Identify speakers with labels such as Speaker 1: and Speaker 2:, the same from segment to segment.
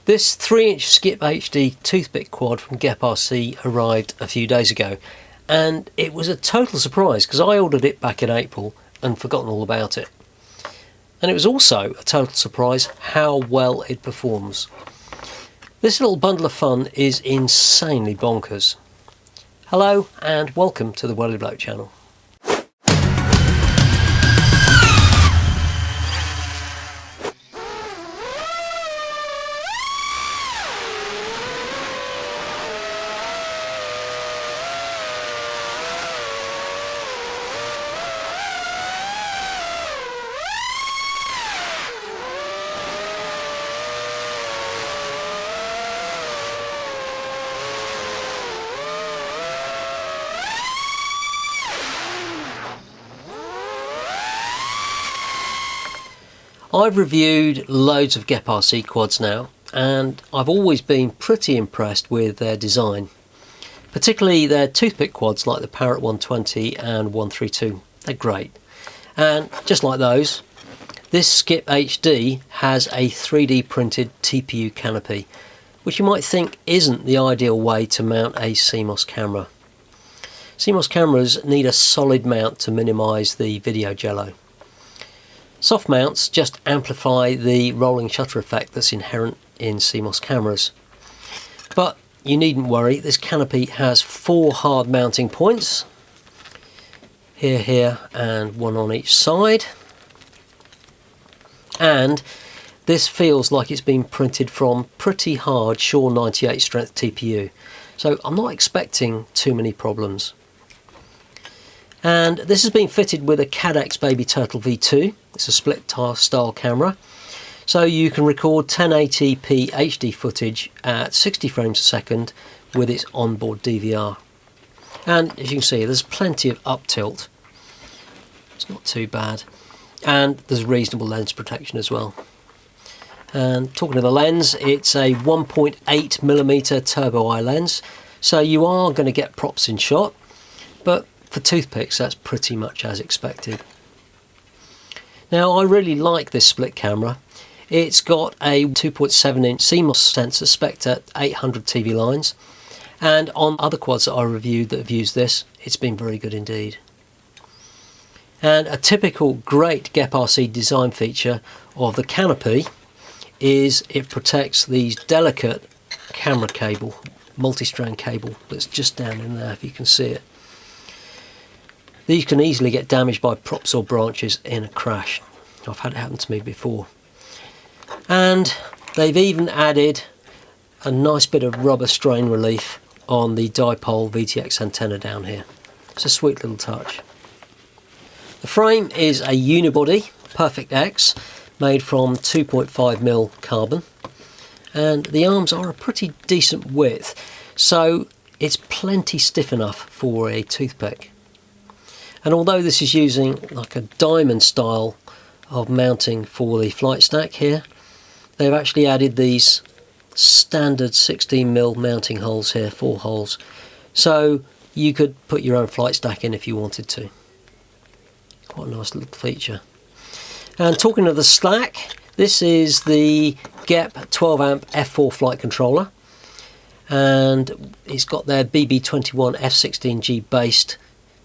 Speaker 1: This 3-inch Skip HD toothpick quad from GEPRC arrived a few days ago, and it was a total surprise because I ordered it back in April and forgotten all about it. And it was also a total surprise how well it performs. This little bundle of fun is insanely bonkers. Hello and welcome to the Welly Bloke channel. I've reviewed loads of GEPRC quads now, and I've always been pretty impressed with their design. Particularly their toothpick quads like the Parrot 120 and 132. They're great. And just like those, this Skip HD has a 3D printed TPU canopy, which you might think isn't the ideal way to mount a CMOS camera. CMOS cameras need a solid mount to minimise the video jello. Soft mounts just amplify the rolling shutter effect that's inherent in CMOS cameras. But you needn't worry, this canopy has 4 hard mounting points. Here, and one on each side. And this feels like it's been printed from pretty hard Shaw 98 strength TPU. So I'm not expecting too many problems. And this has been fitted with a Caddx Baby Turtle V2. It's a split style camera, so you can record 1080p HD footage at 60 frames a second with its onboard DVR. And as you can see, there's plenty of up tilt. It's not too bad, and there's reasonable lens protection as well. And talking of the lens, it's a 1.8mm turbo eye lens, so you are going to get props in shot, but for toothpicks that's pretty much as expected. Now I really like this split camera. It's got a 2.7-inch CMOS sensor spec'd at 800 TV lines, and on other quads that I reviewed that have used this, it's been very good indeed. And a typical great GEPRC design feature of the canopy is it protects these delicate camera cable, multi-strand cable that's just down in there if you can see it. These can easily get damaged by props or branches in a crash. I've had it happen to me before. And they've even added a nice bit of rubber strain relief on the dipole VTX antenna down here. It's a sweet little touch. The frame is a unibody, Perfect X, made from 2.5mm carbon. And the arms are a pretty decent width, so it's plenty stiff enough for a toothpick. And although this is using like a diamond style of mounting for the flight stack here, they've actually added these standard 16mm mounting holes here, 4 holes. So you could put your own flight stack in if you wanted to. Quite a nice little feature. And talking of the stack, this is the GEP 12A F4 flight controller. And it's got their BB21 F16G based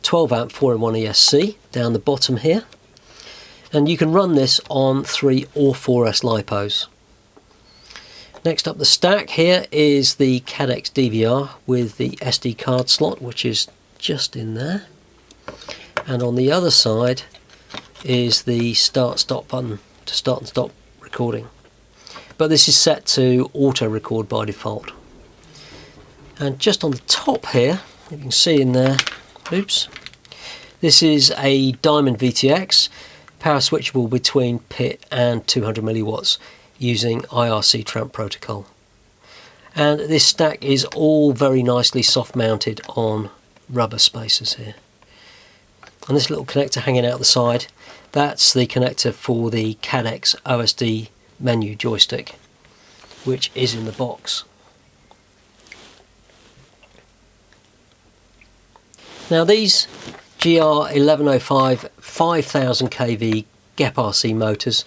Speaker 1: 12A 4-in-1 ESC down the bottom here, and you can run this on 3 or 4S lipos. Next up the stack here is the Caddx DVR with the SD card slot, which is just in there, and on the other side is the start-stop button to start and stop recording, but this is set to auto record by default. And just on the top here, you can see in there, oops, this is a Diamond VTX, power switchable between PIT and 200 milliwatts using IRC tramp protocol. And this stack is all very nicely soft mounted on rubber spacers here. And this little connector hanging out the side, that's the connector for the Caddx OSD menu joystick, which is in the box. Now these GR1105 5000 kV GEPRC motors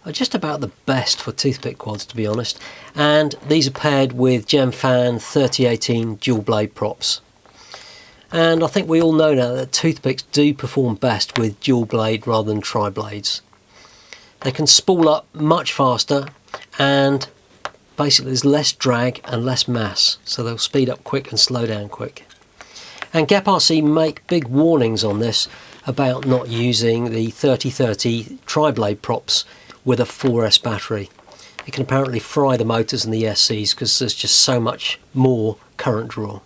Speaker 1: are just about the best for toothpick quads, to be honest, and these are paired with Gemfan 3018 dual blade props. And I think we all know now that toothpicks do perform best with dual blade rather than tri blades. They can spool up much faster, and basically there's less drag and less mass, so they'll speed up quick and slow down quick. And GEPRC make big warnings on this about not using the 3030 tri-blade props with a 4S battery. It can apparently fry the motors and the ESCs because there's just so much more current draw.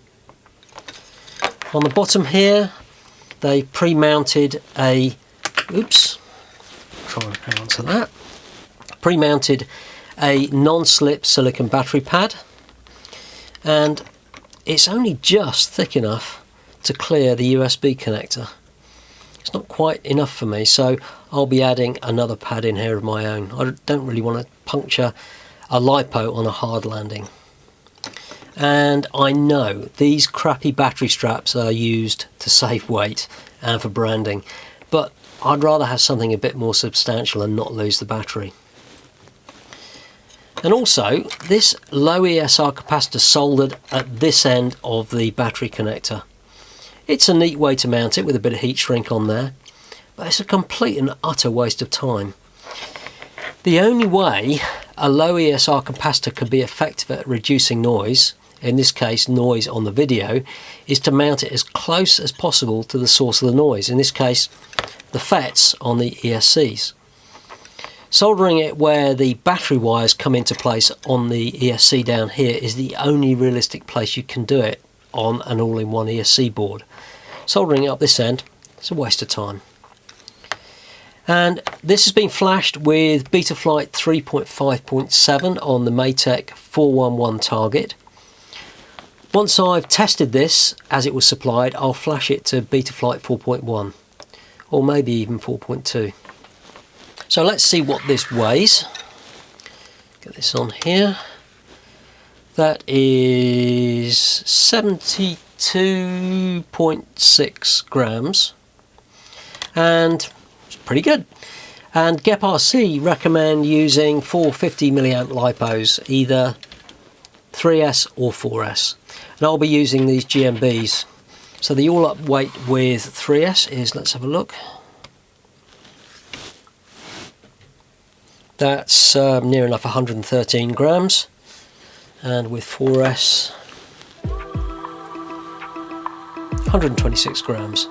Speaker 1: On the bottom here they pre-mounted a, pre-mounted a non-slip silicon battery pad, and it's only just thick enough to clear the USB connector. It's not quite enough for me, so I'll be adding another pad in here of my own. I don't really want to puncture a lipo on a hard landing. And I know these crappy battery straps are used to save weight and for branding, but I'd rather have something a bit more substantial and not lose the battery. And also, this low ESR capacitor soldered at this end of the battery connector. It's a neat way to mount it with a bit of heat shrink on there, but it's a complete and utter waste of time. The only way a low ESR capacitor could be effective at reducing noise, in this case noise on the video, is to mount it as close as possible to the source of the noise, in this case the FETs on the ESCs. Soldering it where the battery wires come into place on the ESC down here is the only realistic place you can do it on an all-in-one ESC board. Soldering it up this end, it's a waste of time. And this has been flashed with Beta Flight 3.5.7 on the Maytech 411 target. Once I've tested this as it was supplied, I'll flash it to Beta Flight 4.1 or maybe even 4.2. So let's see what this weighs. Get this on here. That is 72.6 grams, and it's pretty good. And GEPRC recommend using 450 milliamp lipos, either 3S or 4S. And I'll be using these GMBs. So the all-up weight with 3S is, let's have a look. That's near enough 113 grams, and with 4S 126 grams.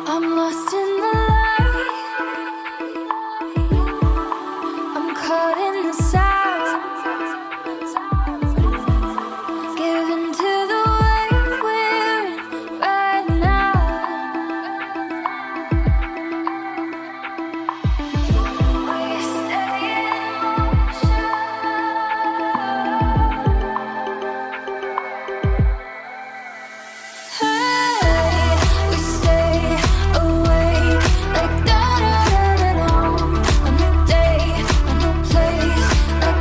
Speaker 2: I'm lost in the caught in the sound, given to the wave we're in right now. We stay in motion. Hey, we stay awake like da da da da da. On the day, on the place, like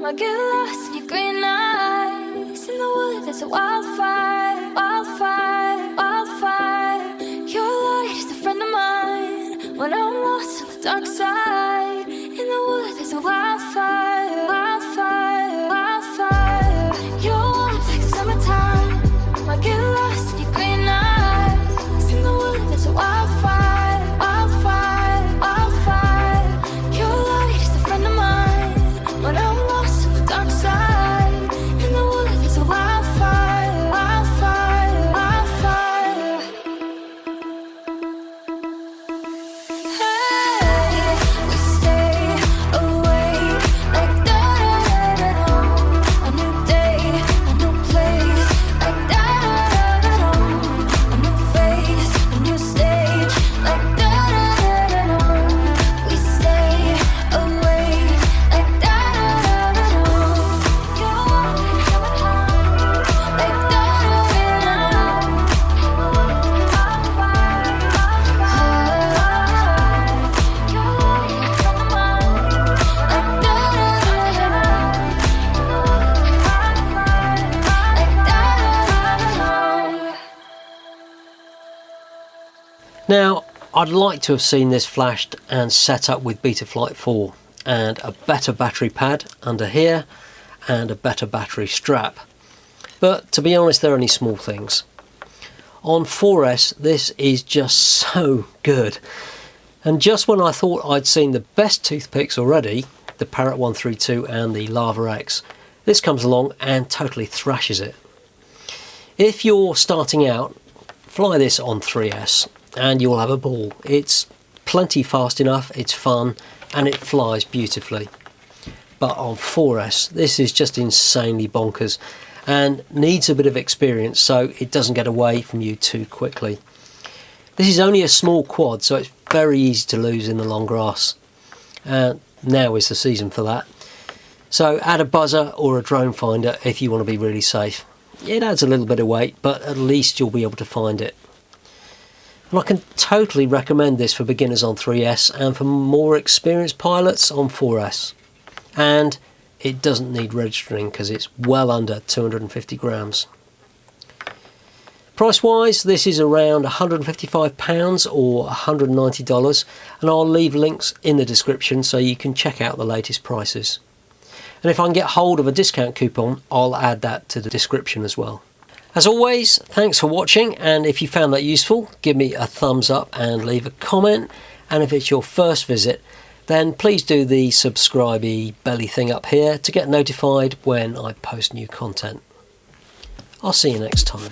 Speaker 2: I get lost in your green eyes. In the wood there's a wildfire, wildfire, wildfire. Your light is a friend of mine when I'm lost on the dark side. In the wood there's a wildfire, wildfire, wildfire. Your warmth like summertime. I get lost in your green eyes. In the wood there's a wildfire, wildfire, wildfire. Your light is a friend of mine when I'm lost on the dark side. In the wood there's a wildfire, wildfire, wildfire. Hey, we stay awake like da-da-da-da-da. A new day, a new place, like da-da-da-da-da. A new face, a new stage, like da-da-da-da-da. We stay awake like da-da-da-da-da. You want me summertime, like da-da-da-da-da.
Speaker 1: Now, I'd like to have seen this flashed and set up with Beta Flight 4 and a better battery pad under here and a better battery strap. But to be honest, they're only small things. On 4S, this is just so good. And just when I thought I'd seen the best toothpicks already, the Parrot 132 and the Lava X, this comes along and totally thrashes it. If you're starting out, fly this on 3S and you'll have a ball. It's plenty fast enough, it's fun, and it flies beautifully. But on 4S, this is just insanely bonkers and needs a bit of experience so it doesn't get away from you too quickly. This is only a small quad, so it's very easy to lose in the long grass. Now is the season for that. So add a buzzer or a drone finder if you want to be really safe. It adds a little bit of weight, but at least you'll be able to find it. And I can totally recommend this for beginners on 3S and for more experienced pilots on 4S. And it doesn't need registering because it's well under 250 grams. Price wise, this is around £155 or $190, and I'll leave links in the description so you can check out the latest prices. And if I can get hold of a discount coupon, I'll add that to the description as well. As always, thanks for watching, and if you found that useful, give me a thumbs up and leave a comment. And if it's your first visit, then please do the subscribe-y belly thing up here to get notified when I post new content. I'll see you next time.